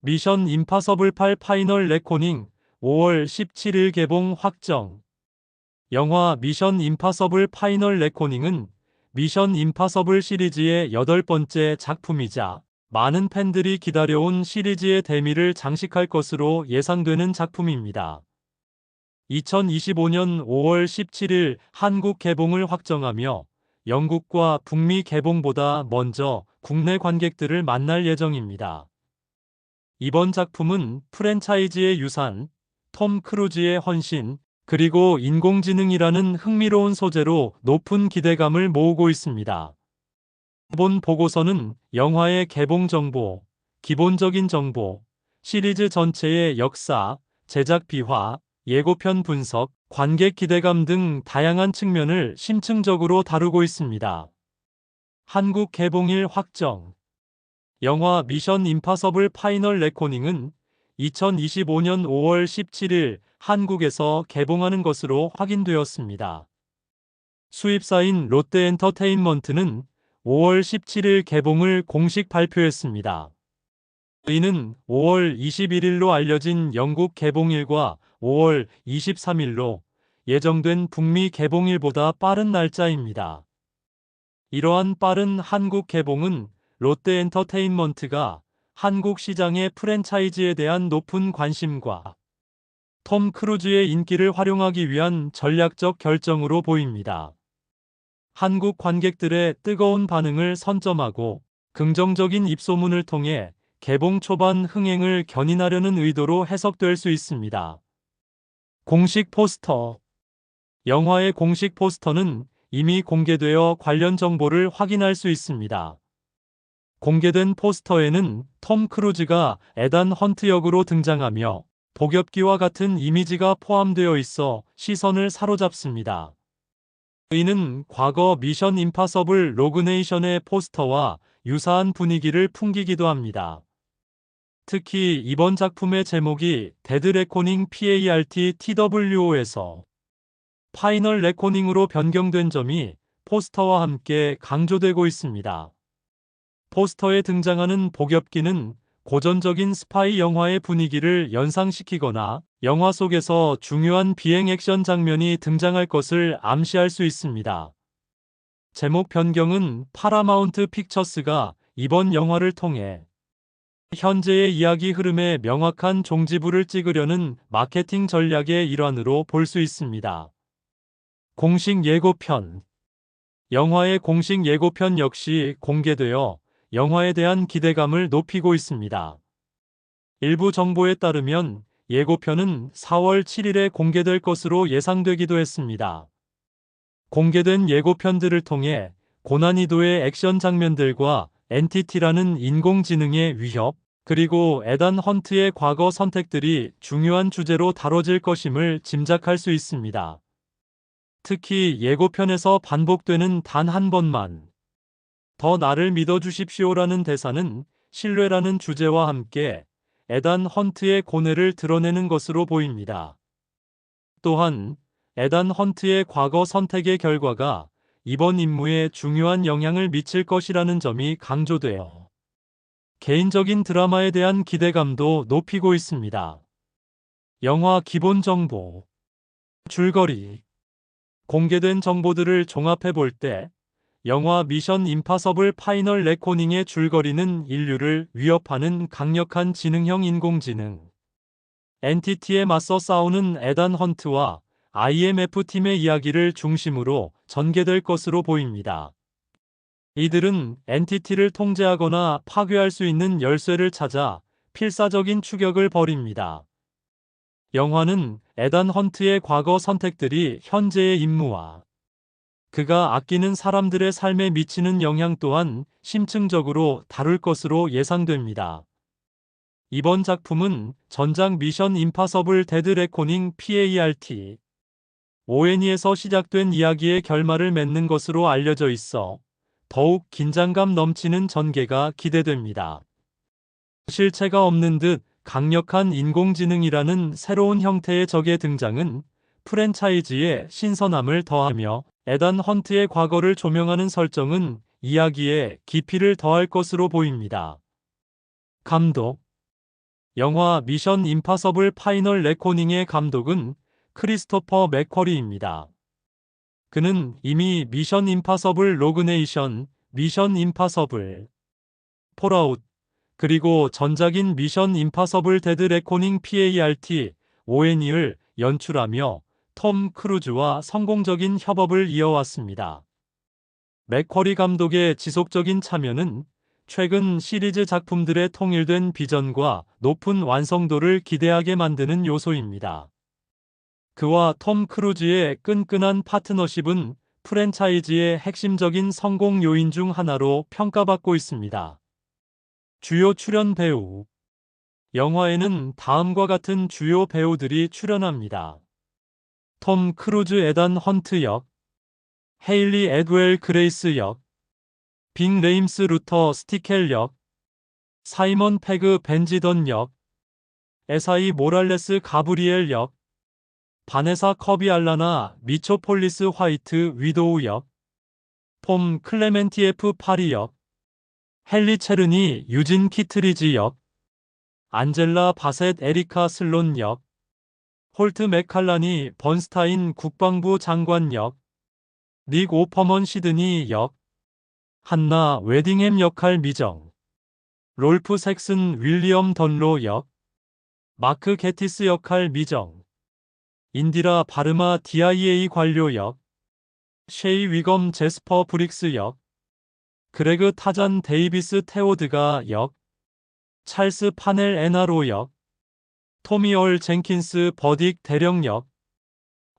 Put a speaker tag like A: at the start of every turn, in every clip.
A: 미션 임파서블 8 파이널 레코닝 5월 17일 개봉 확정. 영화 미션 임파서블 파이널 레코닝은 미션 임파서블 시리즈의 8번째 작품이자 많은 팬들이 기다려온 시리즈의 대미를 장식할 것으로 예상되는 작품입니다. 2025년 5월 17일 한국 개봉을 확정하며 영국과 북미 개봉보다 먼저 국내 관객들을 만날 예정입니다. 이번 작품은 프랜차이즈의 유산, 톰 크루즈의 헌신, 그리고 인공지능이라는 흥미로운 소재로 높은 기대감을 모으고 있습니다. 본 보고서는 영화의 개봉 정보, 기본적인 정보, 시리즈 전체의 역사, 제작 비화, 예고편 분석, 관객 기대감 등 다양한 측면을 심층적으로 다루고 있습니다. 한국 개봉일 확정. 영화 미션 임파서블 파이널 레코닝은 2025년 5월 17일 한국에서 개봉하는 것으로 확인되었습니다. 수입사인 롯데엔터테인먼트는 5월 17일 개봉을 공식 발표했습니다. 이는 5월 21일로 알려진 영국 개봉일과 5월 23일로 예정된 북미 개봉일보다 빠른 날짜입니다. 이러한 빠른 한국 개봉은 롯데엔터테인먼트가 한국 시장의 프랜차이즈에 대한 높은 관심과 톰 크루즈의 인기를 활용하기 위한 전략적 결정으로 보입니다. 한국 관객들의 뜨거운 반응을 선점하고 긍정적인 입소문을 통해 개봉 초반 흥행을 견인하려는 의도로 해석될 수 있습니다. 공식 포스터. 영화의 공식 포스터는 이미 공개되어 관련 정보를 확인할 수 있습니다. 공개된 포스터에는 톰 크루즈가 에단 헌트 역으로 등장하며 복엽기와 같은 이미지가 포함되어 있어 시선을 사로잡습니다. 이는 과거 미션 임파서블 로그네이션의 포스터와 유사한 분위기를 풍기기도 합니다. 특히 이번 작품의 제목이 데드 레코닝 PART TWO에서 파이널 레코닝으로 변경된 점이 포스터와 함께 강조되고 있습니다. 포스터에 등장하는 복엽기는 고전적인 스파이 영화의 분위기를 연상시키거나 영화 속에서 중요한 비행 액션 장면이 등장할 것을 암시할 수 있습니다. 제목 변경은 파라마운트 픽처스가 이번 영화를 통해 현재의 이야기 흐름에 명확한 종지부를 찍으려는 마케팅 전략의 일환으로 볼 수 있습니다. 공식 예고편. 영화의 공식 예고편 역시 공개되어 영화에 대한 기대감을 높이고 있습니다. 일부 정보에 따르면 예고편은 4월 7일에 공개될 것으로 예상되기도 했습니다. 공개된 예고편들을 통해 고난이도의 액션 장면들과 엔티티라는 인공지능의 위협, 그리고 에단 헌트의 과거 선택들이 중요한 주제로 다뤄질 것임을 짐작할 수 있습니다. 특히 예고편에서 반복되는 단 한 번만 더 나를 믿어주십시오라는 대사는 신뢰라는 주제와 함께 에단 헌트의 고뇌를 드러내는 것으로 보입니다. 또한 에단 헌트의 과거 선택의 결과가 이번 임무에 중요한 영향을 미칠 것이라는 점이 강조되어 개인적인 드라마에 대한 기대감도 높이고 있습니다. 영화 기본 정보. 줄거리. 공개된 정보들을 종합해 볼 때 영화 미션 임파서블 파이널 레코닝의 줄거리는 인류를 위협하는 강력한 지능형 인공지능 엔티티에 맞서 싸우는 에단 헌트와 IMF 팀의 이야기를 중심으로 전개될 것으로 보입니다. 이들은 엔티티를 통제하거나 파괴할 수 있는 열쇠를 찾아 필사적인 추격을 벌입니다. 영화는 에단 헌트의 과거 선택들이 현재의 임무와 그가 아끼는 사람들의 삶에 미치는 영향 또한 심층적으로 다룰 것으로 예상됩니다. 이번 작품은 전작 미션 임파서블 데드 레코닝 PART ONE에서 시작된 이야기의 결말을 맺는 것으로 알려져 있어 더욱 긴장감 넘치는 전개가 기대됩니다. 실체가 없는 듯 강력한 인공지능이라는 새로운 형태의 적의 등장은 프랜차이즈의 신선함을 더하며 에단 헌트의 과거를 조명하는 설정은 이야기에 깊이를 더할 것으로 보입니다. 감독 영화 미션 임파서블 파이널 레코닝의 감독은 크리스토퍼 맥쿼리입니다. 그는 이미 미션 임파서블 로그네이션, 미션 임파서블, 폴아웃, 그리고 전작인 미션 임파서블 데드 레코닝 PART, ONE을 연출하며 톰 크루즈와 성공적인 협업을 이어왔습니다. 맥쿼리 감독의 지속적인 참여는 최근 시리즈 작품들의 통일된 비전과 높은 완성도를 기대하게 만드는 요소입니다. 그와 톰 크루즈의 끈끈한 파트너십은 프랜차이즈의 핵심적인 성공 요인 중 하나로 평가받고 있습니다. 주요 출연 배우. 영화에는 다음과 같은 주요 배우들이 출연합니다. 톰 크루즈 에단 헌트 역, 헤일리 에드웰 그레이스 역, 빅 레임스 루터 스티켈 역, 사이먼 페그 벤지던 역, 에사이 모랄레스 가브리엘 역, 바네사 커비 알라나 미초폴리스 화이트 위도우 역, 폼 클레멘티에프 파리 역, 헨리 체르니 유진 키트리지 역, 안젤라 바셋 에리카 슬론 역, 홀트 맥칼라니 번스타인 국방부 장관 역, 닉 오퍼먼 시드니 역, 한나 웨딩햄 역할 미정, 롤프 섹슨 윌리엄 던로 역, 마크 게티스 역할 미정, 인디라 바르마 DIA 관료 역, 셰이 위검 제스퍼 브릭스 역, 그레그 타잔 데이비스 테오드가 역, 찰스 파넬 에나로 역, 토미 얼 젠킨스 버딕 대령 역,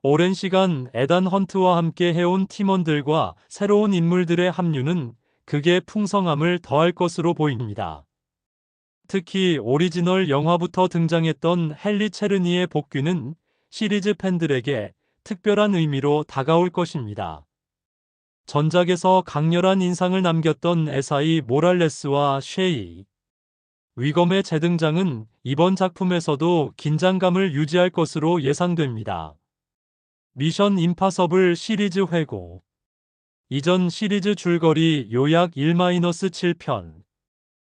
A: 오랜 시간 에단 헌트와 함께 해온 팀원들과 새로운 인물들의 합류는 극의 풍성함을 더할 것으로 보입니다. 특히 오리지널 영화부터 등장했던 헨리 체르니의 복귀는 시리즈 팬들에게 특별한 의미로 다가올 것입니다. 전작에서 강렬한 인상을 남겼던 에사이 모랄레스와 쉐이 위검의 재등장은 이번 작품에서도 긴장감을 유지할 것으로 예상됩니다. 미션 임파서블 시리즈 회고. 이전 시리즈 줄거리 요약 1-7편.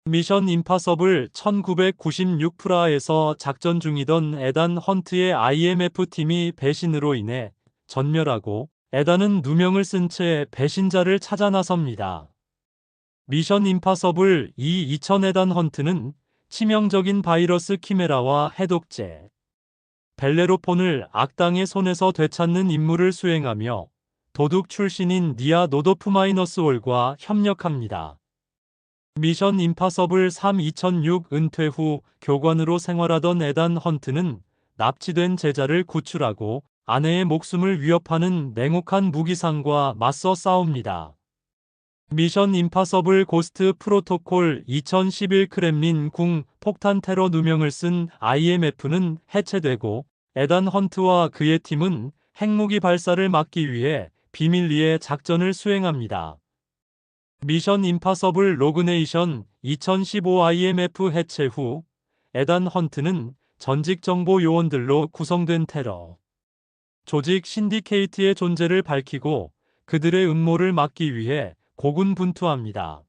A: 미션 임파서블 1996프라에서 작전 중이던 에단 헌트의 IMF-팀이 배신으로 인해 전멸하고 에단은 누명을 쓴 채 배신자를 찾아 나섭니다. 미션 임파서블 2000 에단 헌트는 치명적인 바이러스 키메라와 해독제, 벨레로폰을 악당의 손에서 되찾는 임무를 수행하며 도둑 출신인 니아 노도프마이너스월과 협력합니다. 미션 임파서블 3 2006 은퇴 후 교관으로 생활하던 에단 헌트는 납치된 제자를 구출하고 아내의 목숨을 위협하는 냉혹한 무기상과 맞서 싸웁니다. 미션 임파서블 고스트 프로토콜 2011 크렘린 궁 폭탄 테러 누명을 쓴 IMF는 해체되고 에단 헌트와 그의 팀은 핵무기 발사를 막기 위해 비밀리에 작전을 수행합니다. 미션 임파서블 로그네이션 2015 IMF 해체 후 에단 헌트는 전직 정보 요원들로 구성된 테러 조직 신디케이트의 존재를 밝히고 그들의 음모를 막기 위해 고군분투합니다.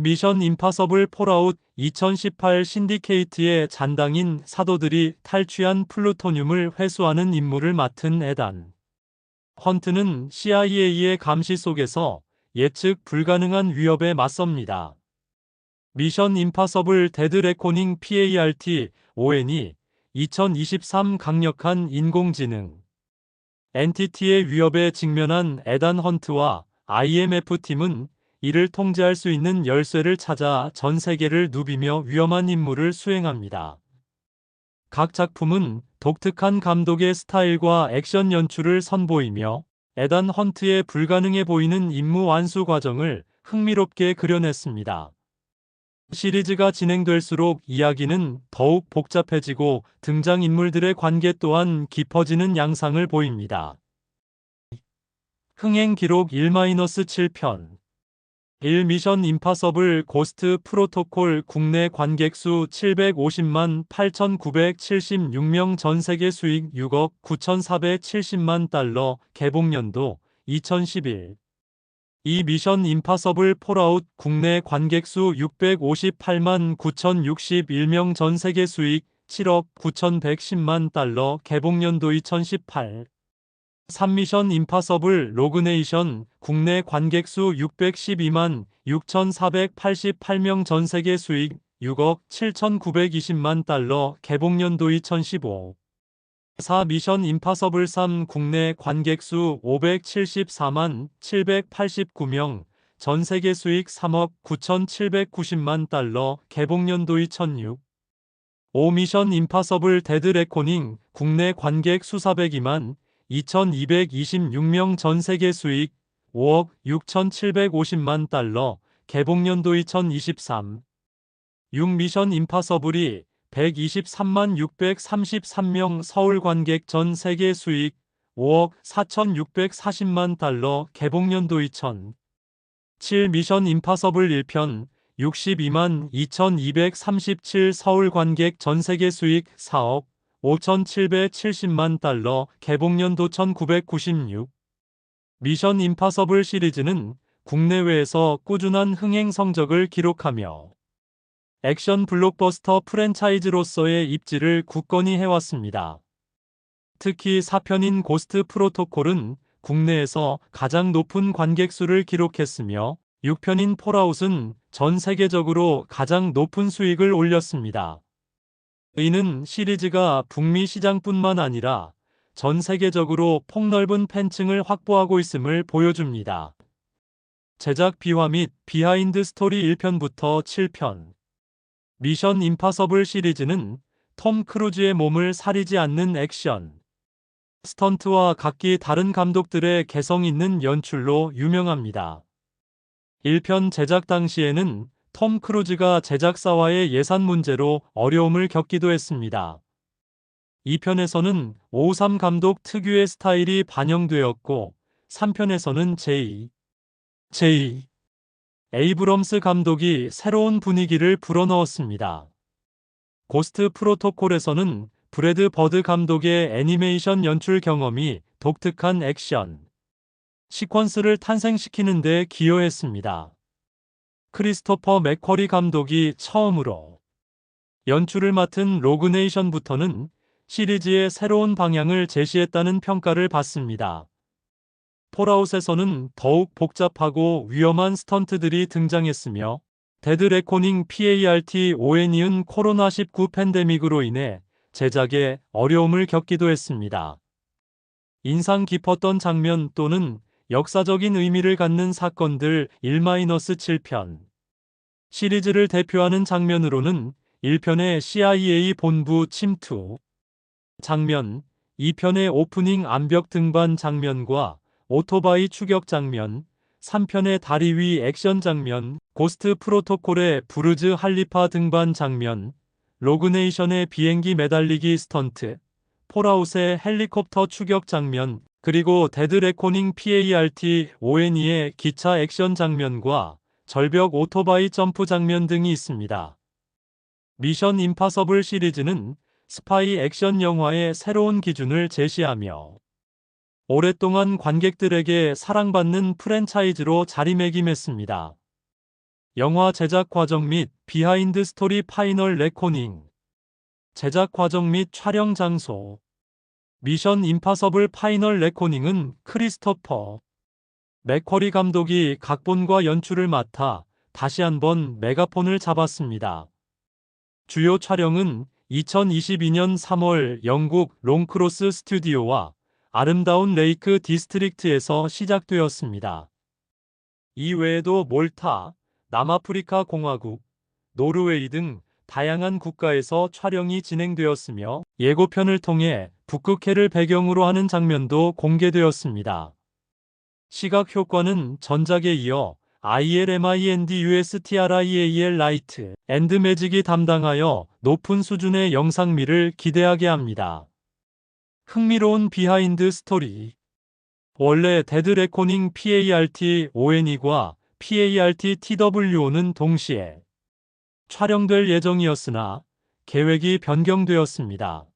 A: 미션 임파서블 폴아웃 2018 신디케이트의 잔당인 사도들이 탈취한 플루토늄을 회수하는 임무를 맡은 에단 헌트는 CIA의 감시 속에서 예측 불가능한 위협에 맞섭니다. 미션 임파서블 데드 레코닝 PART ONE 2023 강력한 인공지능 엔티티의 위협에 직면한 에단 헌트와 IMF-팀은 이를 통제할 수 있는 열쇠를 찾아 전 세계를 누비며 위험한 임무를 수행합니다. 각 작품은 독특한 감독의 스타일과 액션 연출을 선보이며 에단 헌트의 불가능해 보이는 임무 완수 과정을 흥미롭게 그려냈습니다. 시리즈가 진행될수록 이야기는 더욱 복잡해지고 등장인물들의 관계 또한 깊어지는 양상을 보입니다. 흥행 기록 1-7편 1. 미션 임파서블 고스트 프로토콜 국내 관객수 750만 8,976명 전세계 수익 6억 9,470만 달러 개봉연도 2011 이 미션 임파서블 폴아웃 국내 관객수 658만 9,061명 전 세계 수익 7억 9,110만 달러 개봉연도 2018 3 미션 임파서블 로그네이션 국내 관객수 612만 6,488명 전 세계 수익 6억 7,920만 달러 개봉연도 2015 4 미션 임파서블 3 국내 관객수 574만 789명 전 세계 수익 3억 9,790만 달러 개봉연도 2006 5 미션 임파서블 데드 레코닝 국내 관객 수 402만 2,226명 전 세계 수익 5억 6,750만 달러 개봉연도 2023 6 미션 임파서블이 123만 633명 서울 관객 전 세계 수익 5억 4,640만 달러 개봉연도 2000 7 미션 임파서블 1편 62만 2,237 서울 관객 전 세계 수익 4억 5,770만 달러 개봉연도 1996 미션 임파서블 시리즈는 국내외에서 꾸준한 흥행 성적을 기록하며 액션 블록버스터 프랜차이즈로서의 입지를 굳건히 해왔습니다. 특히 4편인 고스트 프로토콜은 국내에서 가장 높은 관객수를 기록했으며 6편인 폴아웃은 전 세계적으로 가장 높은 수익을 올렸습니다. 이는 시리즈가 북미 시장뿐만 아니라 전 세계적으로 폭넓은 팬층을 확보하고 있음을 보여줍니다. 제작 비화 및 비하인드 스토리 1편부터 7편 미션 임파서블 시리즈는 톰 크루즈의 몸을 사리지 않는 액션, 스턴트와 각기 다른 감독들의 개성 있는 연출로 유명합니다. 1편 제작 당시에는 톰 크루즈가 제작사와의 예산 문제로 어려움을 겪기도 했습니다. 2편에서는 오삼 감독 특유의 스타일이 반영되었고 3편에서는 J. 에이브럼스 감독이 새로운 분위기를 불어넣었습니다. 고스트 프로토콜에서는 브래드 버드 감독의 애니메이션 연출 경험이 독특한 액션 시퀀스를 탄생시키는 데 기여했습니다. 크리스토퍼 맥쿼리 감독이 처음으로 연출을 맡은 로그네이션부터는 시리즈의 새로운 방향을 제시했다는 평가를 받습니다. 폴아웃에서는 더욱 복잡하고 위험한 스턴트들이 등장했으며 데드 레코닝 PART-ON이 이은 코로나19 팬데믹으로 인해 제작에 어려움을 겪기도 했습니다. 인상 깊었던 장면 또는 역사적인 의미를 갖는 사건들 1-7편 시리즈를 대표하는 장면으로는 1편의 CIA 본부 침투 장면, 2편의 오프닝 암벽 등반 장면과 오토바이 추격 장면, 3편의 다리 위 액션 장면, 고스트 프로토콜의 부르즈 할리파 등반 장면, 로그네이션의 비행기 매달리기 스턴트, 폴아웃의 헬리콥터 추격 장면, 그리고 데드 레코닝 PART-ONE의 기차 액션 장면과 절벽 오토바이 점프 장면 등이 있습니다. 미션 임파서블 시리즈는 스파이 액션 영화의 새로운 기준을 제시하며 오랫동안 관객들에게 사랑받는 프랜차이즈로 자리매김했습니다. 영화 제작 과정 및 비하인드 스토리 파이널 레코닝 제작 과정 및 촬영 장소 미션 임파서블 파이널 레코닝은 크리스토퍼 맥쿼리 감독이 각본과 연출을 맡아 다시 한번 메가폰을 잡았습니다. 주요 촬영은 2022년 3월 영국 롱크로스 스튜디오와 아름다운 레이크 디스트릭트에서 시작되었습니다. 이 외에도 몰타, 남아프리카 공화국, 노르웨이 등 다양한 국가에서 촬영이 진행되었으며 예고편을 통해 북극해를 배경으로 하는 장면도 공개되었습니다. 시각 효과는 전작에 이어 ILMINDUSTRIAL 라이트 앤드 매직이 담당하여 높은 수준의 영상미를 기대하게 합니다. 흥미로운 비하인드 스토리 원래 데드 레코닝 PART-ONE과 PART-TWO는 동시에 촬영될 예정이었으나 계획이 변경되었습니다.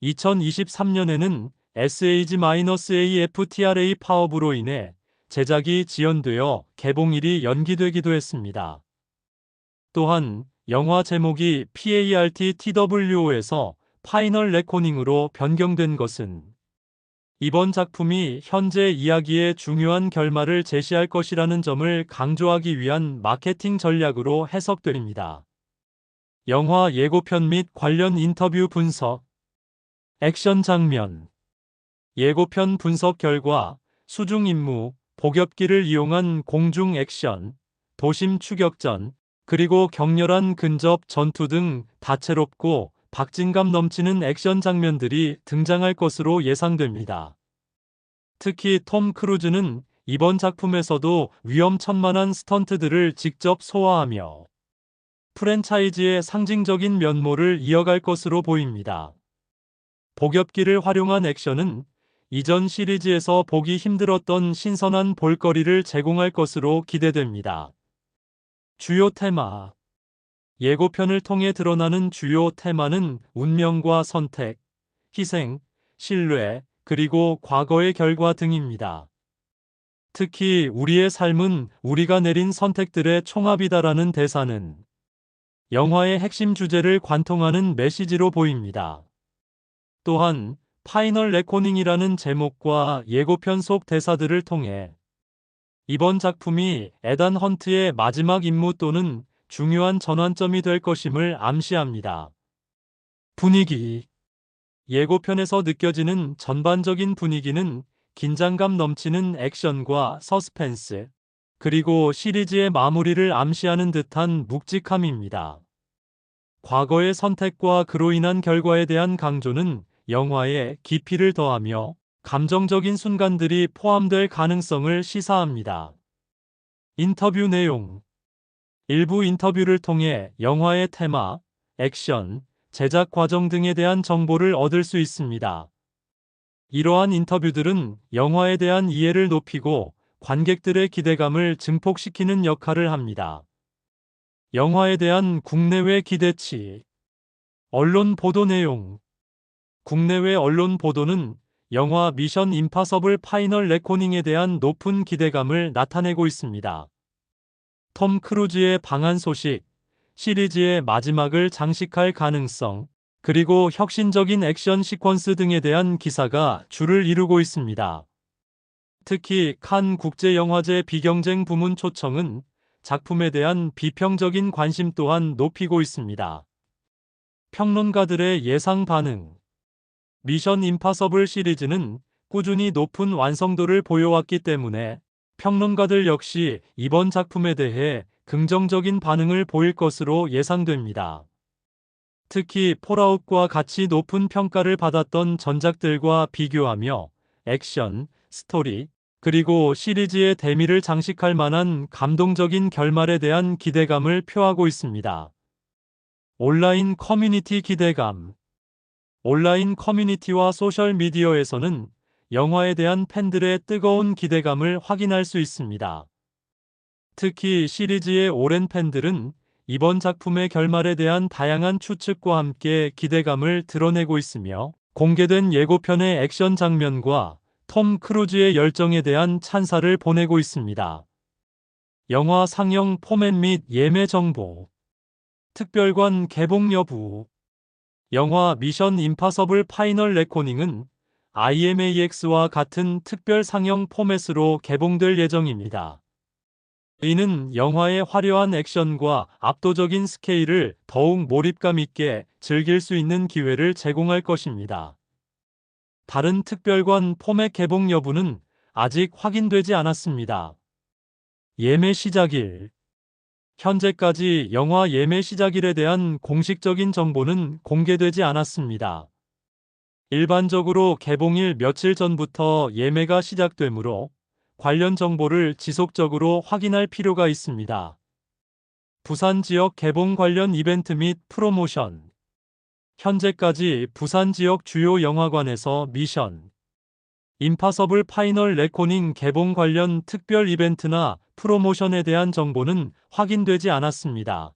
A: 2023년에는 SAG-AFTRA 파업으로 인해 제작이 지연되어 개봉일이 연기되기도 했습니다. 또한 영화 제목이 PART-TWO에서 파이널 레코닝으로 변경된 것은 이번 작품이 현재 이야기의 중요한 결말을 제시할 것이라는 점을 강조하기 위한 마케팅 전략으로 해석됩니다. 영화 예고편 및 관련 인터뷰 분석. 액션 장면. 예고편 분석 결과 수중 임무, 복엽기를 이용한 공중 액션, 도심 추격전, 그리고 격렬한 근접 전투 등 다채롭고 박진감 넘치는 액션 장면들이 등장할 것으로 예상됩니다. 특히 톰 크루즈는 이번 작품에서도 위험천만한 스턴트들을 직접 소화하며 프랜차이즈의 상징적인 면모를 이어갈 것으로 보입니다. 복엽기를 활용한 액션은 이전 시리즈에서 보기 힘들었던 신선한 볼거리를 제공할 것으로 기대됩니다. 주요 테마. 예고편을 통해 드러나는 주요 테마는 운명과 선택, 희생, 신뢰, 그리고 과거의 결과 등입니다. 특히 우리의 삶은 우리가 내린 선택들의 총합이다라는 대사는 영화의 핵심 주제를 관통하는 메시지로 보입니다. 또한 파이널 레코닝이라는 제목과 예고편 속 대사들을 통해 이번 작품이 에단 헌트의 마지막 임무 또는 중요한 전환점이 될 것임을 암시합니다. 분위기. 예고편에서 느껴지는 전반적인 분위기는 긴장감 넘치는 액션과 서스펜스, 그리고 시리즈의 마무리를 암시하는 듯한 묵직함입니다. 과거의 선택과 그로 인한 결과에 대한 강조는 영화에 깊이를 더하며 감정적인 순간들이 포함될 가능성을 시사합니다. 인터뷰 내용. 일부 인터뷰를 통해 영화의 테마, 액션, 제작 과정 등에 대한 정보를 얻을 수 있습니다. 이러한 인터뷰들은 영화에 대한 이해를 높이고 관객들의 기대감을 증폭시키는 역할을 합니다. 영화에 대한 국내외 기대치. 언론 보도 내용. 국내외 언론 보도는 영화 미션 임파서블 파이널 레코닝에 대한 높은 기대감을 나타내고 있습니다. 톰 크루즈의 방한 소식, 시리즈의 마지막을 장식할 가능성, 그리고 혁신적인 액션 시퀀스 등에 대한 기사가 줄을 이루고 있습니다. 특히 칸 국제영화제 비경쟁 부문 초청은 작품에 대한 비평적인 관심 또한 높이고 있습니다. 평론가들의 예상 반응. 미션 임파서블 시리즈는 꾸준히 높은 완성도를 보여왔기 때문에 평론가들 역시 이번 작품에 대해 긍정적인 반응을 보일 것으로 예상됩니다. 특히 폴아웃과 같이 높은 평가를 받았던 전작들과 비교하며 액션, 스토리, 그리고 시리즈의 대미를 장식할 만한 감동적인 결말에 대한 기대감을 표하고 있습니다. 온라인 커뮤니티 기대감. 온라인 커뮤니티와 소셜미디어에서는 영화에 대한 팬들의 뜨거운 기대감을 확인할 수 있습니다. 특히 시리즈의 오랜 팬들은 이번 작품의 결말에 대한 다양한 추측과 함께 기대감을 드러내고 있으며 공개된 예고편의 액션 장면과 톰 크루즈의 열정에 대한 찬사를 보내고 있습니다. 영화 상영 포맷 및 예매 정보. 특별관 개봉 여부. 영화 미션 임파서블 파이널 레코닝은 IMAX와 같은 특별 상영 포맷으로 개봉될 예정입니다. 이는 영화의 화려한 액션과 압도적인 스케일을 더욱 몰입감 있게 즐길 수 있는 기회를 제공할 것입니다. 다른 특별관 포맷 개봉 여부는 아직 확인되지 않았습니다. 예매 시작일. 현재까지 영화 예매 시작일에 대한 공식적인 정보는 공개되지 않았습니다. 일반적으로 개봉일 며칠 전부터 예매가 시작되므로 관련 정보를 지속적으로 확인할 필요가 있습니다. 부산 지역 개봉 관련 이벤트 및 프로모션. 현재까지 부산 지역 주요 영화관에서 미션 임파서블 파이널 레코닝 개봉 관련 특별 이벤트나 프로모션에 대한 정보는 확인되지 않았습니다.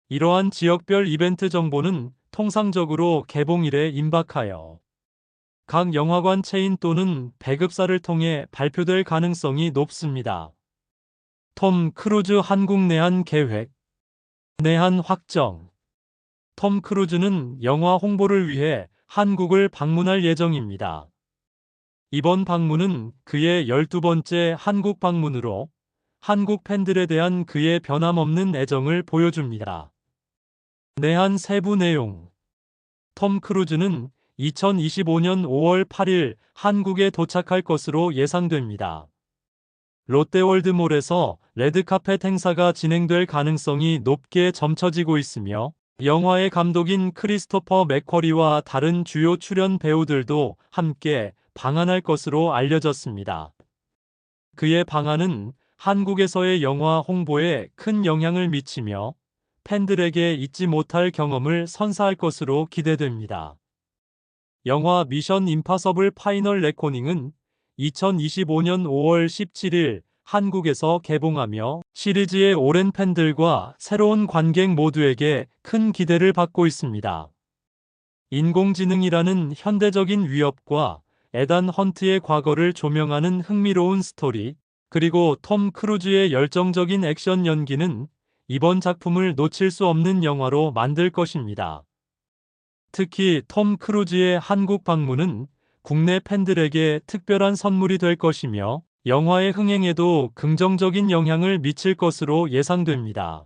A: 이러한 지역별 이벤트 정보는 통상적으로 개봉일에 임박하여 각 영화관 체인 또는 배급사를 통해 발표될 가능성이 높습니다. 톰 크루즈 한국 내한 계획. 내한 확정. 톰 크루즈는 영화 홍보를 위해 한국을 방문할 예정입니다. 이번 방문은 그의 12번째 한국 방문으로 한국 팬들에 대한 그의 변함없는 애정을 보여줍니다. 내한 세부 내용. 톰 크루즈는 2025년 5월 8일 한국에 도착할 것으로 예상됩니다. 롯데월드몰에서 레드카펫 행사가 진행될 가능성이 높게 점쳐지고 있으며 영화의 감독인 크리스토퍼 맥쿼리와 다른 주요 출연 배우들도 함께 방한할 것으로 알려졌습니다. 그의 방한은 한국에서의 영화 홍보에 큰 영향을 미치며 팬들에게 잊지 못할 경험을 선사할 것으로 기대됩니다. 영화 미션 임파서블 파이널 레코닝은 2025년 5월 17일 한국에서 개봉하며 시리즈의 오랜 팬들과 새로운 관객 모두에게 큰 기대를 받고 있습니다. 인공지능이라는 현대적인 위협과 에단 헌트의 과거를 조명하는 흥미로운 스토리, 그리고 톰 크루즈의 열정적인 액션 연기는 이번 작품을 놓칠 수 없는 영화로 만들 것입니다. 특히 톰 크루즈의 한국 방문은 국내 팬들에게 특별한 선물이 될 것이며 영화의 흥행에도 긍정적인 영향을 미칠 것으로 예상됩니다.